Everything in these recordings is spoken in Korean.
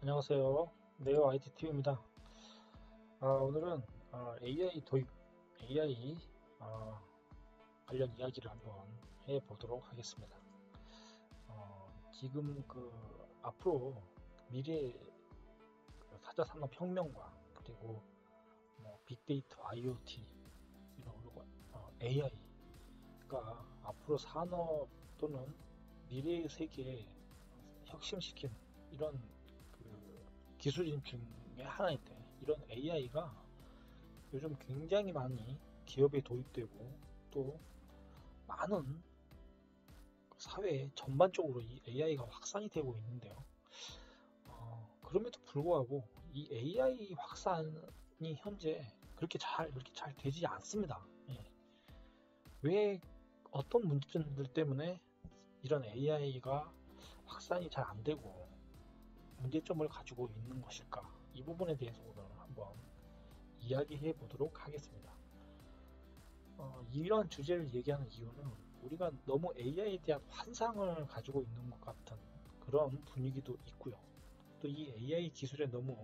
안녕하세요. 네오 ITT입니다. 오늘은 AI 도입, AI 관련 이야기를 한번 해보도록 하겠습니다. 지금 앞으로 미래 4차 산업 혁명과 그리고 뭐 빅데이터, IoT 이런 그리고 AI가 앞으로 산업 또는 미래의 세계에 혁신시킨 이런 기술인 중에 하나인데 이런 AI가 요즘 굉장히 많이 기업에 도입되고 또 많은 사회 전반적으로 이 AI가 확산이 되고 있는데요. 그럼에도 불구하고 이 AI 확산이 현재 그렇게 잘 되지 않습니다. 예. 왜 어떤 문제점들 때문에 이런 AI가 확산이 잘 안 되고 문제점을 가지고 있는 것일까? 이 부분에 대해서 오늘 한번 이야기해 보도록 하겠습니다. 이런 주제를 얘기하는 이유는 우리가 너무 AI에 대한 환상을 가지고 있는 것 같은 그런 분위기도 있고요. 또 이 AI 기술에 너무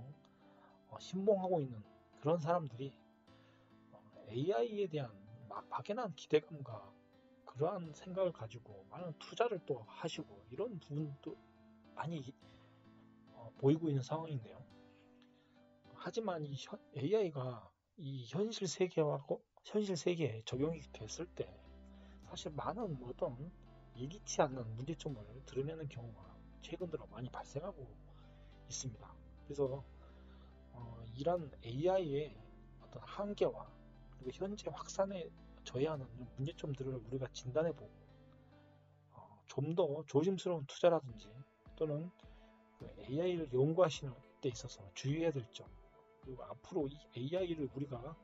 신봉하고 있는 그런 사람들이 AI에 대한 막연한 기대감과 그러한 생각을 가지고 많은 투자를 또 하시고 이런 부분도 많이 보이고 있는 상황인데요. 하지만 이 AI가 이 현실 세계에 적용이 됐을 때 사실 많은 어떤 예기치 않는 문제점을 드러내는 경우가 최근 들어 많이 발생하고 있습니다. 그래서 이런 AI의 어떤 한계와 그리고 현재 확산에 저해하는 문제점들을 우리가 진단해보고 좀 더 조심스러운 투자라든지 또는 AI를 연구하시는 데 있어서 주의해야 될 점, 그리고 앞으로 이 AI를 우리가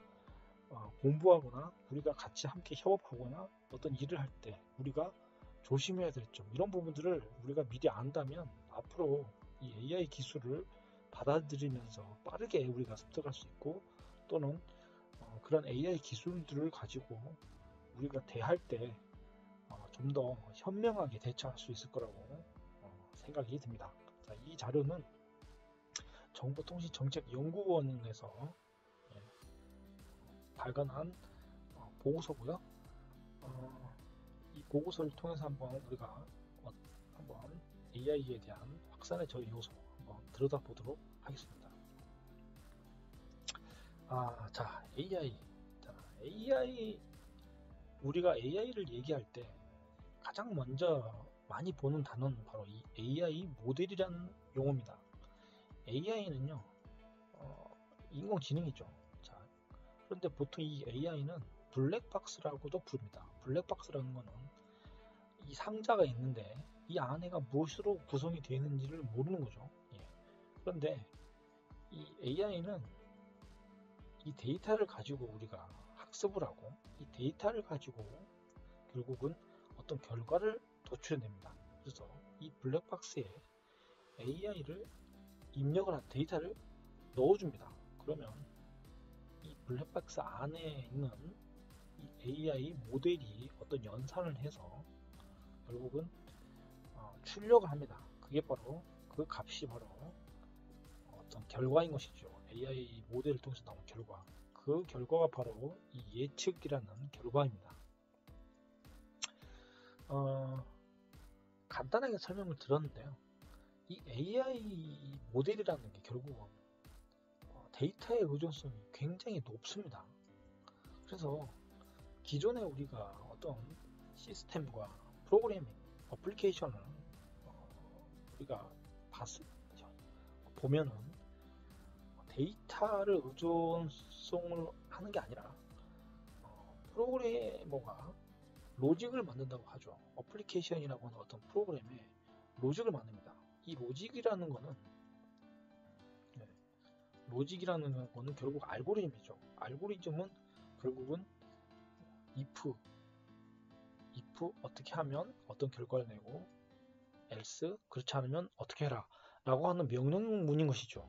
공부하거나 우리가 같이 함께 협업하거나 어떤 일을 할 때 우리가 조심해야 될 점, 이런 부분들을 우리가 미리 안다면 앞으로 이 AI 기술을 받아들이면서 빠르게 우리가 습득할 수 있고 또는 그런 AI 기술들을 가지고 우리가 대할 때 좀 더 현명하게 대처할 수 있을 거라고 생각이 듭니다. 자, 이 자료는 정보통신정책연구원에서 예, 발간한 보고서고요. 이 보고서를 통해서 한번 우리가 한번 AI에 대한 확산의 저희 요소 한번 들여다보도록 하겠습니다. 자, AI. 자, AI, 우리가 AI를 얘기할 때 가장 먼저 많이 보는 단어는 바로 이 AI 모델이라는 용어입니다. AI는요, 인공지능이죠. 자, 그런데 보통 이 AI는 블랙박스라고도 부릅니다. 블랙박스라는 거는 이 상자가 있는데 이 안에가 무엇으로 구성이 되어 있는지를 모르는 거죠. 예. 그런데 이 AI는 이 데이터를 가지고 우리가 학습을 하고 이 데이터를 가지고 결국은 어떤 결과를 도출해냅니다. 그래서 이 블랙박스에 AI를 입력을 한 데이터를 넣어줍니다. 그러면 이 블랙박스 안에 있는 이 AI 모델이 어떤 연산을 해서 결국은 출력을 합니다. 그게 바로 그 값이 바로 어떤 결과인 것이죠. AI 모델을 통해서 나온 결과. 그 결과가 바로 이 예측이라는 결과입니다. 어, 간단하게 설명을 들었는데요. 이 AI 모델이라는 게 결국은 데이터의 의존성이 굉장히 높습니다. 그래서 기존에 우리가 어떤 시스템과 프로그래밍, 어플리케이션을 우리가 보면은 데이터를 의존성을 하는 게 아니라 프로그래머가 로직을 만든다고 하죠. 어플리케이션이라고 하는 어떤 프로그램에 로직을 만듭니다. 이 네, 로직이라는 거는 결국 알고리즘이죠. 알고리즘은 결국은 if, 어떻게 하면 어떤 결과를 내고 else 그렇지 않으면 어떻게 해라 라고 하는 명령문인 것이죠.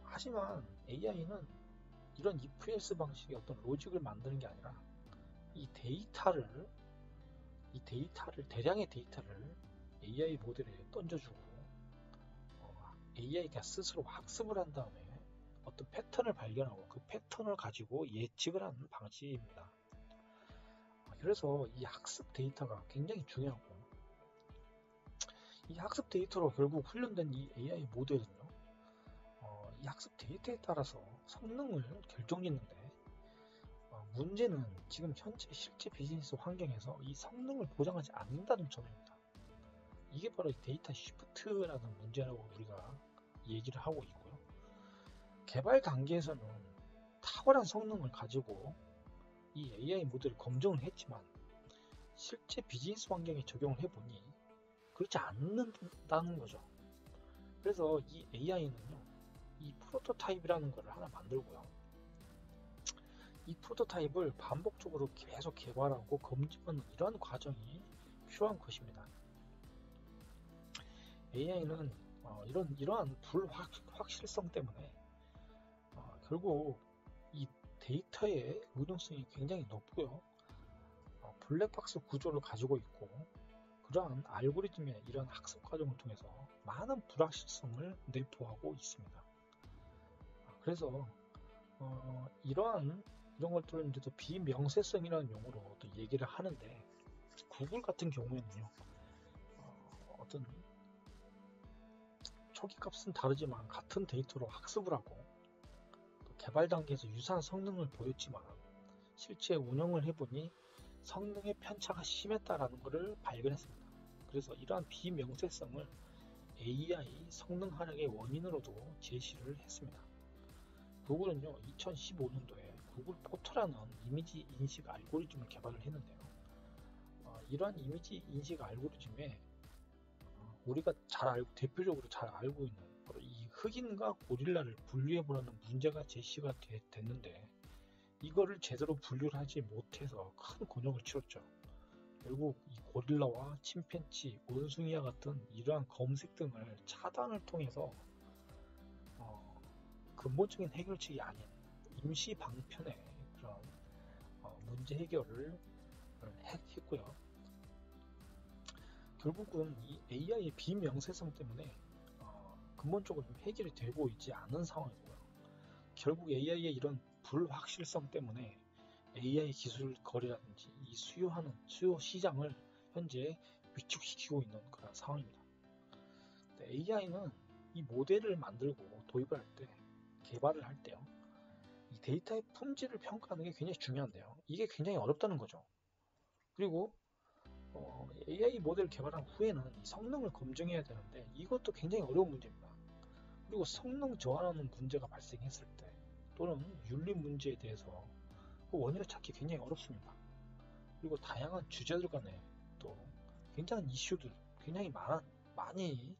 하지만 AI는 이런 if else 방식의 어떤 로직을 만드는 게 아니라 이 대량의 데이터를 AI 모델에 던져주고 AI가 스스로 학습을 한 다음에 어떤 패턴을 발견하고 그 패턴을 가지고 예측을 하는 방식입니다. 그래서 이 학습 데이터가 굉장히 중요하고, 이 학습 데이터로 결국 훈련된 이 AI 모델은요, 이 학습 데이터에 따라서 성능을 결정짓는데, 문제는 지금 현재 실제 비즈니스 환경에서 이 성능을 보장하지 않는다는 점입니다. 이게 바로 데이터 쉬프트라는 문제라고 우리가 얘기를 하고 있고요. 개발 단계에서는 탁월한 성능을 가지고 이 AI 모델을 검증을 했지만, 실제 비즈니스 환경에 적용을 해보니 그렇지 않는다는 거죠. 그래서 이 AI는요, 이 프로토타입이라는 것을 하나 만들고요, 이 프로토타입을 반복적으로 계속 개발하고 검증하는 이러한 과정이 필요한 것입니다. AI는 이러한 불확실성 때문에 결국 이 데이터의 의존성이 굉장히 높고요, 블랙박스 구조를 가지고 있고, 그러한 알고리즘의 이런 학습 과정을 통해서 많은 불확실성을 내포하고 있습니다. 그래서 이런 것들은 이제 또 비명세성이라는 용어로 또 얘기를 하는데, 구글 같은 경우에는요, 어떤 초기 값은 다르지만 같은 데이터로 학습을 하고, 또 개발 단계에서 유사한 성능을 보였지만 실제 운영을 해보니 성능의 편차가 심했다라는 것을 발견했습니다. 그래서 이러한 비명세성을 AI 성능 하락의 원인으로도 제시를 했습니다. 구글은요, 2015년도에 구글 포터라는 이미지 인식 알고리즘을 개발을 했는데요, 이러한 이미지 인식 알고리즘에 우리가 대표적으로 잘 알고 있는 바로 이 흑인과 고릴라를 분류해보라는 문제가 제시가 됐는데, 이거를 제대로 분류를 하지 못해서 큰 곤욕을 치렀죠. 결국 이 고릴라와 침팬지, 원숭이와 같은 이러한 검색 등을 차단을 통해서 근본적인 해결책이 아닌 임시 방편의 그런 문제 해결을 했고요. 결국은 이 AI의 비명세성 때문에 근본적으로 좀 해결이 되고 있지 않은 상황이고요. 결국 AI의 이런 불확실성 때문에 AI 기술 거래라든지 이 수요 시장을 현재 위축시키고 있는 그런 상황입니다. AI는 이 모델을 만들고 도입을 할 때, 개발을 할 때요, 이 데이터의 품질을 평가하는 게 굉장히 중요한데요, 이게 굉장히 어렵다는 거죠. 그리고 AI 모델을 개발한 후에는 이 성능을 검증해야 되는데, 이것도 굉장히 어려운 문제입니다. 그리고 성능 저하라는 문제가 발생했을 때, 또는 윤리 문제에 대해서 그 원인을 찾기 굉장히 어렵습니다. 그리고 다양한 주제들 간에 또 굉장한 이슈들 굉장히 많이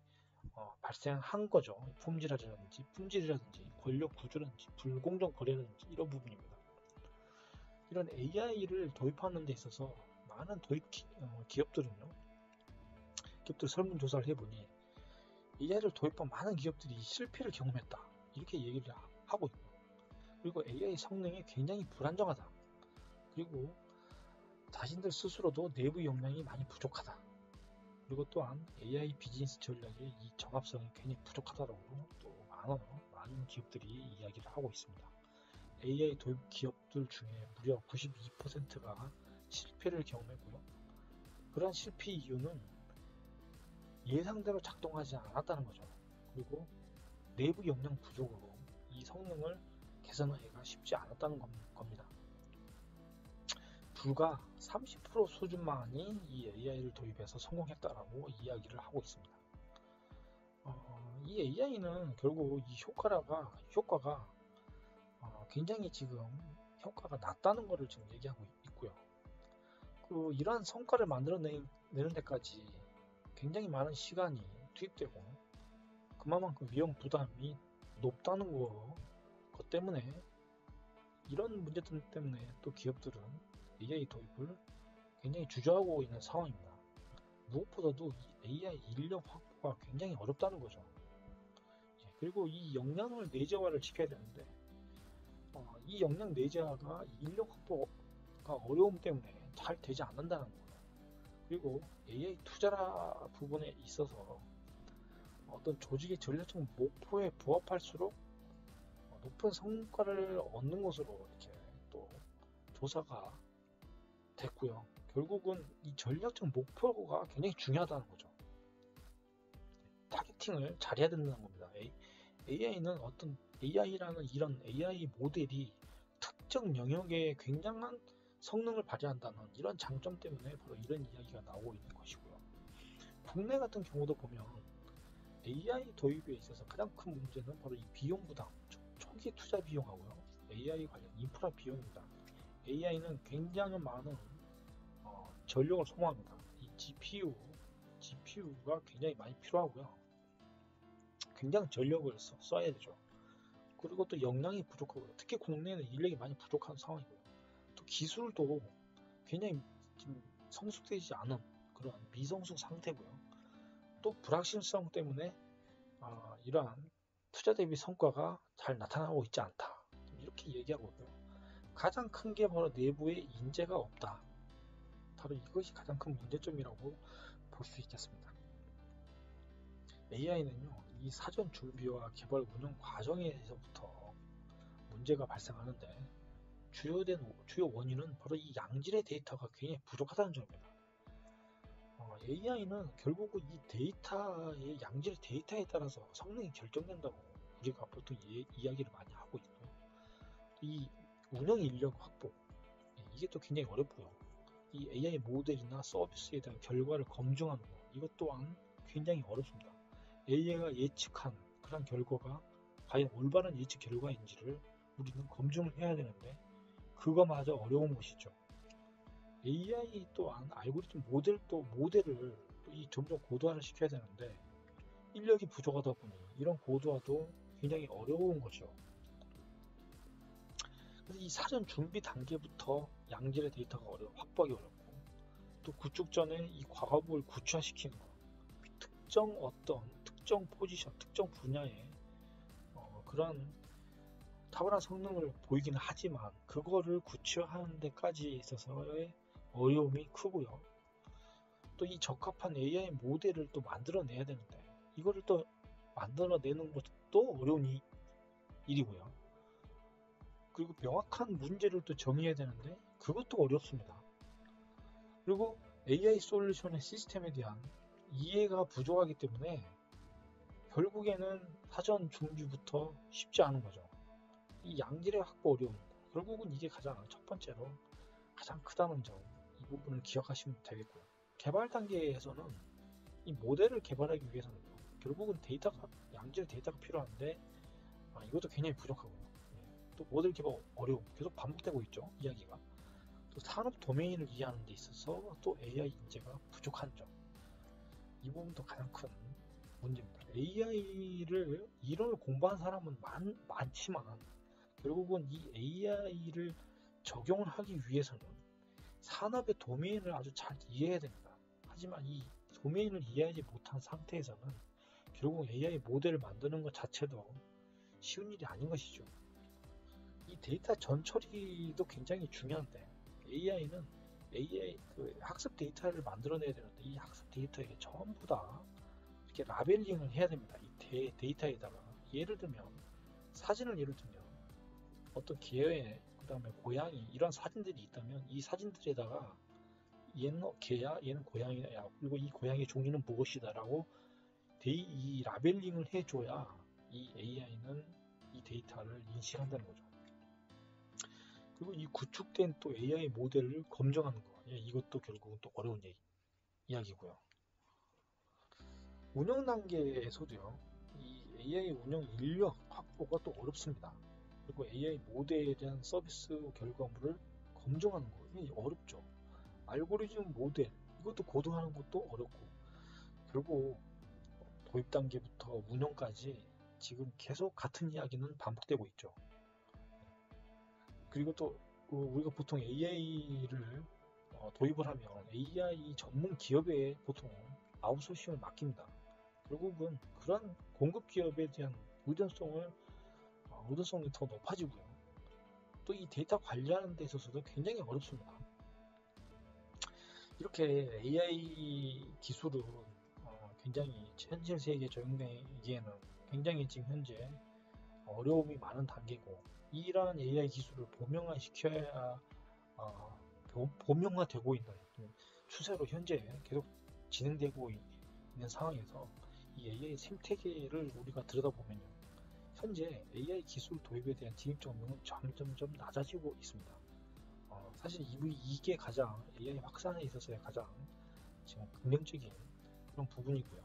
발생한 거죠. 품질이라든지 권력 구조라든지 불공정 거래라든지 이런 부분입니다. 이런 AI를 도입하는 데 있어서 많은 기업들 설문조사를 해보니 AI를 도입한 많은 기업들이 실패를 경험했다, 이렇게 얘기를 하고 있고요. 그리고 AI 성능이 굉장히 불안정하다, 그리고 자신들 스스로도 내부 역량이 많이 부족하다, 그리고 또한 AI 비즈니스 전략의 이 정합성이 굉장히 부족하다라고 또 많은 기업들이 이야기를 하고 있습니다. AI 도입 기업들 중에 무려 92%가 실패를 경험했고요. 그러한 실패 이유는 예상대로 작동하지 않았다는 거죠. 그리고 내부 역량 부족으로 이 성능을 개선하기가 쉽지 않았다는 겁니다. 불과 30% 수준만이 이 AI를 도입해서 성공했다라고 이야기를 하고 있습니다. 이 AI는 결국 이 효과가 굉장히 지금 효과가 낮다는 것을 지금 얘기하고 있고요. 이러한 성과를 만들어내는 데까지 굉장히 많은 시간이 투입되고, 그만큼 위험 부담이 높다는 것 때문에, 이런 문제들 때문에 또 기업들은 AI 도입을 굉장히 주저하고 있는 상황입니다. 무엇보다도 이 AI 인력 확보가 굉장히 어렵다는 거죠. 그리고 이 역량을 내재화를 시켜야 되는데, 이 역량 내재화가 인력 확보가 어려움 때문에 잘 되지 않는다는 거예요. 그리고 AI 투자 부분에 있어서 어떤 조직의 전략적 목표에 부합할수록 높은 성과를 얻는 것으로 이렇게 또 조사가 됐고요. 결국은 이 전략적 목표가 굉장히 중요하다는 거죠. 타겟팅을 잘해야 된다는 겁니다. AI는 어떤 AI라는 이런 AI 모델이 특정 영역에 굉장한 성능을 발휘한다는 이런 장점 때문에 바로 이런 이야기가 나오고 있는 것이고요. 국내 같은 경우도 보면 AI 도입에 있어서 가장 큰 문제는 바로 이 비용 부담, 초기 투자 비용하고요. AI 관련 인프라 비용입니다. AI는 굉장히 많은 전력을 소모합니다. 이 GPU가 굉장히 많이 필요하고요. 굉장히 전력을 써야 되죠. 그리고 또 역량이 부족하고요. 특히 국내는 인력이 많이 부족한 상황이고요. 또 기술도 굉장히 지금 성숙되지 않은 그런 미성숙 상태고요. 또 불확실성 때문에 이러한 투자 대비 성과가 잘 나타나고 있지 않다. 이렇게 얘기하고 있고요. 가장 큰 게 바로 내부에 인재가 없다. 바로 이것이 가장 큰 문제점이라고 볼 수 있겠습니다. AI는요, 이 사전 준비와 개발 운영 과정에서부터 문제가 발생하는데 주요 원인은 바로 이 양질의 데이터가 굉장히 부족하다는 점입니다. AI는 결국은 이 데이터의 양질의 데이터에 따라서 성능이 결정된다고 우리가 보통 이야기를 많이 하고 있고요. 이 운영 인력 확보, 이게 또 굉장히 어렵고요. 이 AI 모델이나 서비스에 대한 결과를 검증하는 것, 이것 또한 굉장히 어렵습니다. AI가 예측한 그런 결과가 과연 올바른 예측 결과인지를 우리는 검증을 해야 되는데 그거마저 어려운 것이죠. AI 또한 알고리즘 모델을 점점 고도화를 시켜야 되는데 인력이 부족하다 보니 이런 고도화도 굉장히 어려운 거죠. 그래서 이 사전 준비 단계부터 양질의 데이터가 확보하기 어렵고 또 구축 전에 이 과업을 구체화시키는 것, 특정 포지션, 특정 분야에 그런 탁월한 성능을 보이기는 하지만 그거를 구체화하는 데까지 있어서의 어려움이 크고요. 또 이 적합한 AI 모델을 또 만들어내야 되는데 이거를 또 만들어내는 것도 어려운 일이고요. 그리고 명확한 문제를 또 정의해야 되는데 그것도 어렵습니다. 그리고 AI 솔루션의 시스템에 대한 이해가 부족하기 때문에 결국에는 사전 준비부터 쉽지 않은 거죠. 이 양질의 확보 어려움, 결국은 이게 가장 첫 번째로 가장 크다는 점, 이 부분을 기억하시면 되겠고요. 개발 단계에서는 이 모델을 개발하기 위해서는 결국은 양질의 데이터가 필요한데 이것도 굉장히 부족하고요. 또 모델 개발 어려움, 계속 반복되고 있죠, 이야기가. 또 산업 도메인을 이해하는 데 있어서 또 AI 인재가 부족한 점, 이 부분도 가장 큰 문제입니다. AI를 이론을 공부한 사람은 많지만 결국은 이 AI를 적용을 하기 위해서는 산업의 도메인을 아주 잘 이해해야 됩니다. 하지만 이 도메인을 이해하지 못한 상태에서는 결국 AI 모델을 만드는 것 자체도 쉬운 일이 아닌 것이죠. 이 데이터 전처리도 굉장히 중요한데 AI는 학습 데이터를 만들어내야 되는데 이 학습 데이터에 전부 다 이렇게 라벨링을 해야 됩니다. 이 데이터에다가 사진을 예를 들면 어떤 개의 그다음에 고양이 이런 사진들이 있다면 이 사진들에다가 얘는 개야, 얘는 고양이야, 그리고 이 고양이의 종류는 무엇이다라고 이 라벨링을 해줘야 이 AI는 이 데이터를 인식한다는 거죠. 그리고 이 구축된 또 AI 모델을 검증하는 거, 이것도 결국은 또 어려운 이야기고요. 운영 단계에서도요, 이 AI 운영 인력 확보가 또 어렵습니다. 그리고 AI 모델에 대한 서비스 결과물을 검증하는 거, 이게 어렵죠. 알고리즘 모델, 이것도 고도화하는 것도 어렵고, 결국 도입 단계부터 운영까지 지금 계속 같은 이야기는 반복되고 있죠. 그리고 또 우리가 보통 AI를 도입을 하면 AI 전문 기업에 보통 아웃소싱을 맡깁니다. 결국은 그런 공급 기업에 대한 의존성이 더 높아지고요. 또 이 데이터 관리하는 데 있어서도 굉장히 어렵습니다. 이렇게 AI 기술은 굉장히 현실 세계에 적용되기에는 굉장히 지금 현재 어려움이 많은 단계고, 이러한 AI 기술을 범용화시켜야 범용화되고 있는 추세로 현재 계속 진행되고 있는 상황에서 이 AI 생태계를 우리가 들여다보면요, 현재 AI 기술 도입에 대한 진입 장벽은 점점점 낮아지고 있습니다. 사실 이게 가장 AI 확산에 있어서의 가장 지금 긍정적인 그런 부분이고요.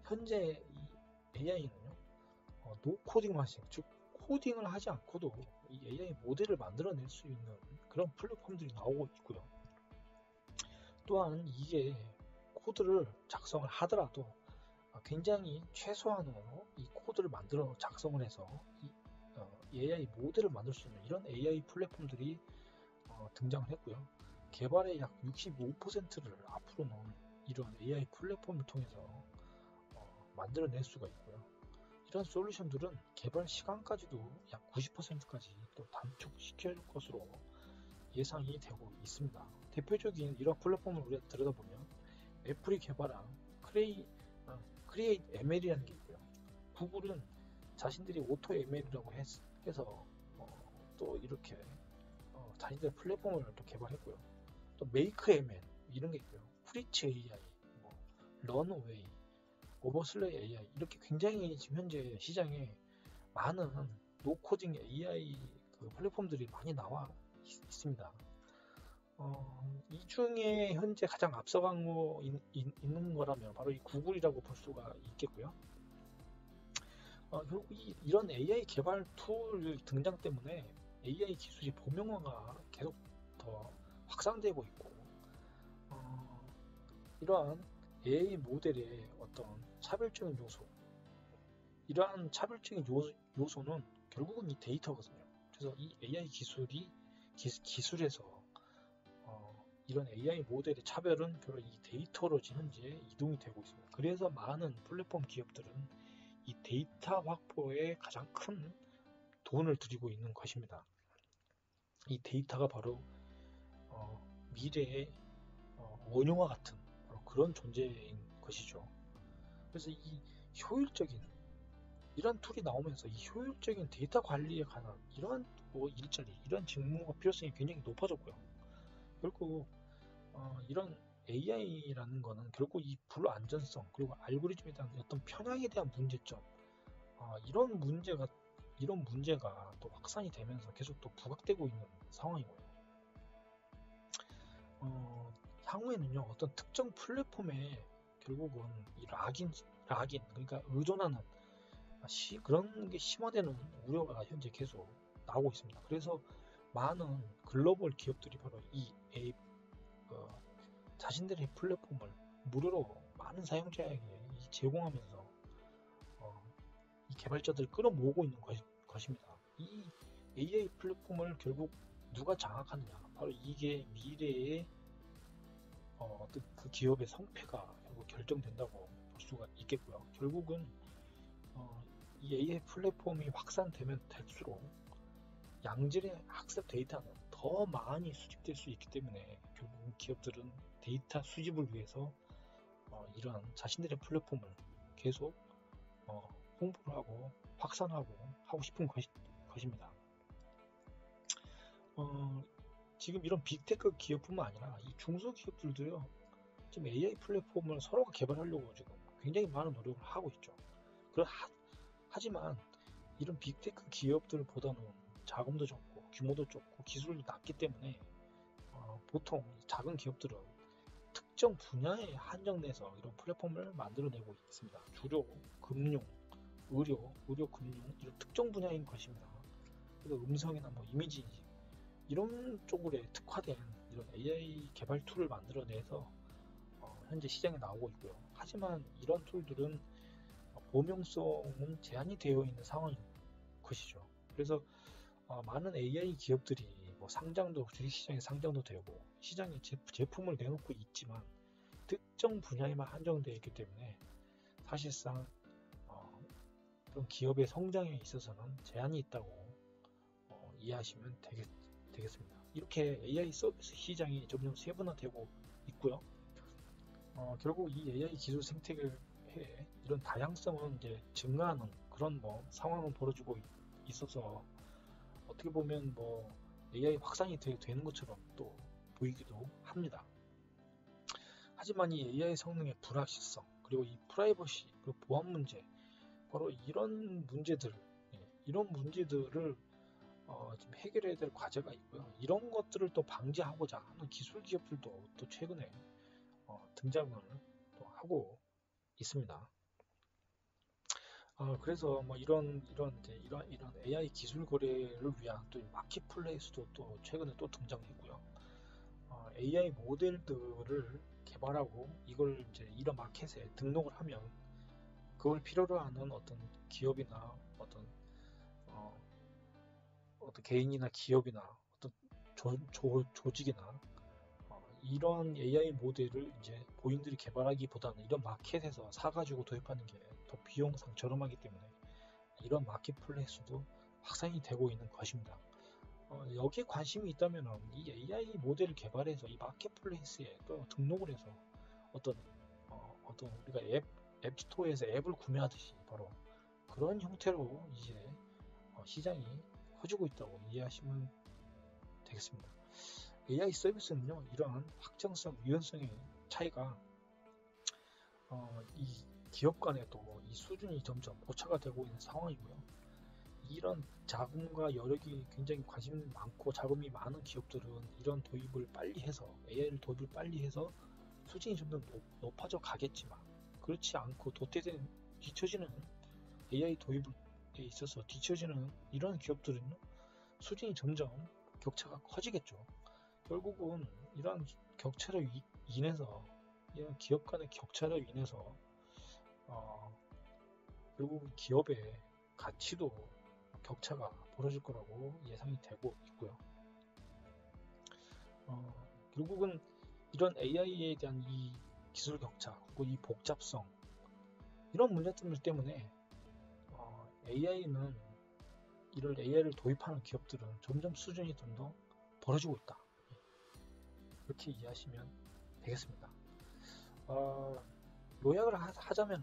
현재 이 AI는요, 노 코딩 마싱, 즉 코딩을 하지 않고도 이 AI 모델을 만들어낼 수 있는 그런 플랫폼들이 나오고 있고요. 또한 이게 코드를 작성을 하더라도 굉장히 최소한으로 이 코드를 만들어 작성을 해서 이 AI 모델을 만들 수 있는 이런 AI 플랫폼들이 등장을 했고요. 개발의 약 65%를 앞으로는 이런 AI 플랫폼을 통해서 만들어낼 수가 있고요. 이런 솔루션들은 개발 시간까지도 약 90%까지 또 단축시킬 것으로 예상이 되고 있습니다. 대표적인 이런 플랫폼을 우리가 들여다보면 애플이 개발한 크리에이트 ML이라는 게 있고요. 구글은 자신들이 오토 ML이라고 해서 또 이렇게 자신들의 플랫폼을 또 개발했고요. 또 메이크 ML 이런 게 있고요. 프리츠 AI, 런어웨이, 오버슬레이 AI 이렇게 굉장히 지금 현재 시장에 많은 노코딩 AI 플랫폼들이 많이 나와 있습니다. 이 중에 현재 가장 앞서간 있는 거라면 바로 이 구글이라고 볼 수가 있겠고요. 결국 이런 AI 개발 툴 등장 때문에 AI 기술이 범용화가 계속 더 확산되고 있고, 이러한 AI 모델의 어떤 차별적인 요소, 이러한 차별적인 요소는 결국은 이 데이터거든요. 그래서 이 AI 기술에서 이런 AI 모델의 차별은 결국 이 데이터로 현재 이동이 되고 있습니다. 그래서 많은 플랫폼 기업들은 이 데이터 확보에 가장 큰 돈을 들이고 있는 것입니다. 이 데이터가 바로 미래의 원흉과 같은 그런 존재인 것이죠. 그래서 이 효율적인 이런 툴이 나오면서 이 효율적인 데이터 관리에 관한 이러한 일자리, 이런 직무가 필요성이 굉장히 높아졌고요. 결국 이런 AI라는 거는 결국 이 불안전성 그리고 알고리즘에 대한 어떤 편향에 대한 문제점, 이런 문제가 또 확산이 되면서 계속 또 부각되고 있는 상황이고요. 향후에는요, 어떤 특정 플랫폼에 결국은 이 락인 그러니까 의존하는 그런 게 심화되는 우려가 현재 계속 나오고 있습니다. 그래서 많은 글로벌 기업들이 바로 자신들의 플랫폼을 무료로 많은 사용자에게 제공하면서 이 개발자들을 끌어모으고 있는 것입니다. 이 AI 플랫폼을 결국 누가 장악하느냐, 바로 이게 미래의 어떤 그 기업의 성패가 결국 결정된다고 볼 수가 있겠고요. 결국은 이 AI 플랫폼이 확산되면 될수록 양질의 학습 데이터는 더 많이 수집될 수 있기 때문에 결국 기업들은 데이터 수집을 위해서 이러한 자신들의 플랫폼을 계속 홍보를 하고 확산하고 하고 싶은 것입니다. 지금 이런 빅테크 기업뿐만 아니라 이 중소기업들도요, 지금 AI 플랫폼을 서로가 개발하려고 지금 굉장히 많은 노력을 하고 있죠. 하지만 이런 빅테크 기업들보다는 자금도 적고 규모도 적고 기술도 낮기 때문에 보통 작은 기업들은 특정 분야에 한정돼서 이런 플랫폼을 만들어내고 있습니다. 주로 금융, 의료, 금융 이런 특정 분야인 것입니다. 그래서 음성이나 이미지 이런 쪽으로 특화된 이런 AI 개발 툴을 만들어내서 현재 시장에 나오고 있고요. 하지만 이런 툴들은 범용성은 제한이 되어 있는 상황인 것이죠. 그래서 많은 AI 기업들이 주식시장에 상장도 되고 시장에 제품을 내놓고 있지만 특정 분야에만 한정되어 있기 때문에 사실상 그런 기업의 성장에 있어서는 제한이 있다고 이해하시면 되겠습니다. 이렇게 AI 서비스 시장이 점점 세분화되고 있고요. 결국 이 AI 기술 생태계를 해 이런 다양성은 이제 증가하는 그런 뭐 상황은 벌어지고 있어서 어떻게 보면 뭐 AI 확산이 되는 것처럼 또 보이기도 합니다. 하지만 이 AI 성능의 불확실성, 그리고 이 프라이버시, 그리고 보안 문제, 바로 이런 문제들, 이런 문제들을 지금 해결해야 될 과제가 있고요. 이런 것들을 또 방지하고자 하는 기술 기업들도 또 최근에 등장을 또 하고 있습니다. 그래서 뭐 이런 AI 기술 거래를 위한 또 마켓플레이스도 또 최근에 또 등장했고요. AI 모델들을 개발하고 이걸 이제 이런 마켓에 등록을 하면 그걸 필요로 하는 어떤 기업이나 어, 어떤 개인이나 기업이나 어떤 조직이나 이런 AI 모델을 이제 본인들이 개발하기보다는 이런 마켓에서 사가지고 도입하는 게 더 비용상 저렴하기 때문에 이런 마켓플레이스도 확산이 되고 있는 것입니다. 여기에 관심이 있다면 이 AI 모델을 개발해서 이 마켓플레이스에 또 등록을 해서 어떤 우리가 앱스토어에서 앱을 구매하듯이 바로 그런 형태로 이제 시장이 커지고 있다고 이해하시면 되겠습니다. AI 서비스는요, 이러한 확정성, 유연성의 차이가 이 기업 간에도 이 수준이 점점 고차가 되고 있는 상황이고요. 이런 자금과 여력이 굉장히 관심이 많고 자금이 많은 기업들은 이런 도입을 빨리 해서 AI를 도입을 빨리 해서 수준이 점점 높아져 가겠지만 그렇지 않고 뒤처지는 AI 도입에 있어서 뒤처지는 이런 기업들은 수준이 점점 격차가 커지겠죠. 결국은 이런 격차로 인해서 이런 기업 간의 격차로 인해서 결국 기업의 가치도 격차가 벌어질 거라고 예상이 되고 있고요. 결국은 이런 AI에 대한 이 기술 격차 그리고 이 복잡성 이런 문제점들 때문에 이런 AI를 도입하는 기업들은 점점 수준이 좀 더 벌어지고 있다. 이렇게 이해하시면 되겠습니다. 요약을 하자면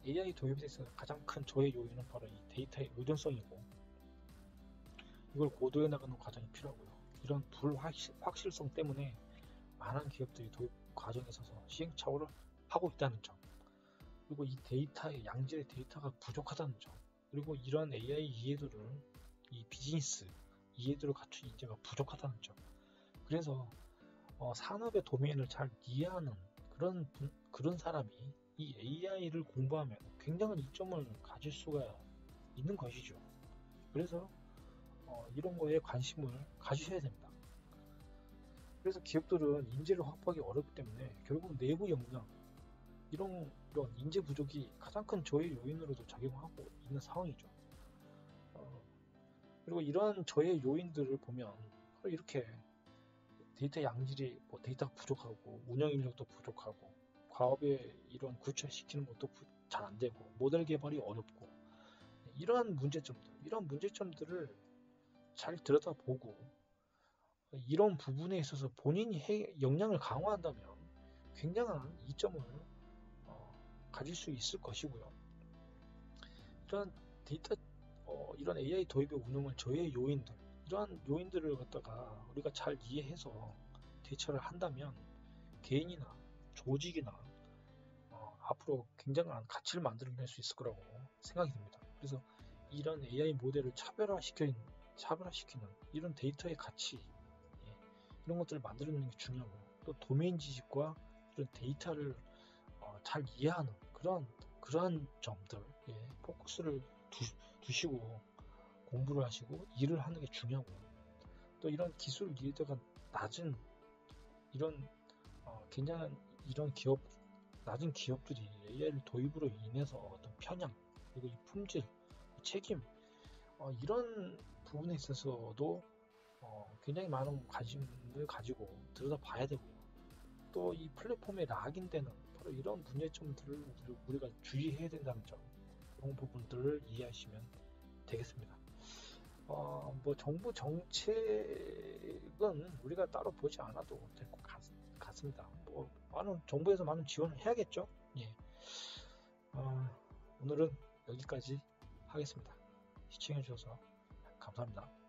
AI 도입에 있어서 가장 큰 저의 요인은 바로 이 데이터의 의존성이고 이걸 고도해 나가는 과정이 필요하고요. 이런 불확실성 때문에 많은 기업들이 도입 과정에 있어서 시행착오를 하고 있다는 점, 그리고 이 데이터의 양질의 데이터가 부족하다는 점, 그리고 이런 AI 이해도를 이 비즈니스 이해도를 갖춘 인재가 부족하다는 점. 그래서 산업의 도메인을 잘 이해하는 그런 사람이 이 AI를 공부하면 굉장한 이점을 가질 수가 있는 것이죠. 그래서 이런 거에 관심을 가지셔야 됩니다. 그래서 기업들은 인재를 확보하기 어렵기 때문에 결국 내부 역량 이런 인재 부족이 가장 큰 저해 요인으로도 작용하고 있는 상황이죠. 그리고 이러한 저해 요인들을 보면 이렇게 데이터 양질이 데이터가 부족하고 운영 인력도 부족하고 과업에 이런 구체시키는 것도 잘 안 되고 모델 개발이 어렵고 이러한 문제점들을 잘 들여다보고 이런 부분에 있어서 본인이 역량을 강화한다면 굉장한 이점을 가질 수 있을 것이고요. 이런 데이터 이런 AI 도입의 운용을 저의 요인들 이러한 요인들을 갖다가 우리가 잘 이해해서 대처를 한다면 개인이나 조직이나 앞으로 굉장한 가치를 만들어낼 수 있을 거라고 생각이 듭니다. 그래서 이런 AI 모델을 차별화시키는 이런 데이터의 가치 이런 것들을 만들어내는 게 중요하고 또 도메인 지식과 이런 데이터를 잘 이해하는 그러한 점들 포커스를 두시고 공부를 하시고 일을 하는 게 중요하고요. 또 이런 기술 이해도가 낮은 이런 굉장한 이런 낮은 기업들이 AI를 도입으로 인해서 어떤 편향 그리고 이 품질, 책임 이런 부분에 있어서도 굉장히 많은 관심을 가지고 들여다봐야 되고요. 또 이 플랫폼의 락인되는 바로 이런 문제점들을 우리가 주의해야 된다는 점 그런 부분들을 이해하시면 되겠습니다. 뭐 정부 정책은 우리가 따로 보지 않아도 될 것 같습니다. 뭐 정부에서 많은 지원을 해야겠죠. 예. 오늘은 여기까지 하겠습니다. 시청해주셔서 감사합니다.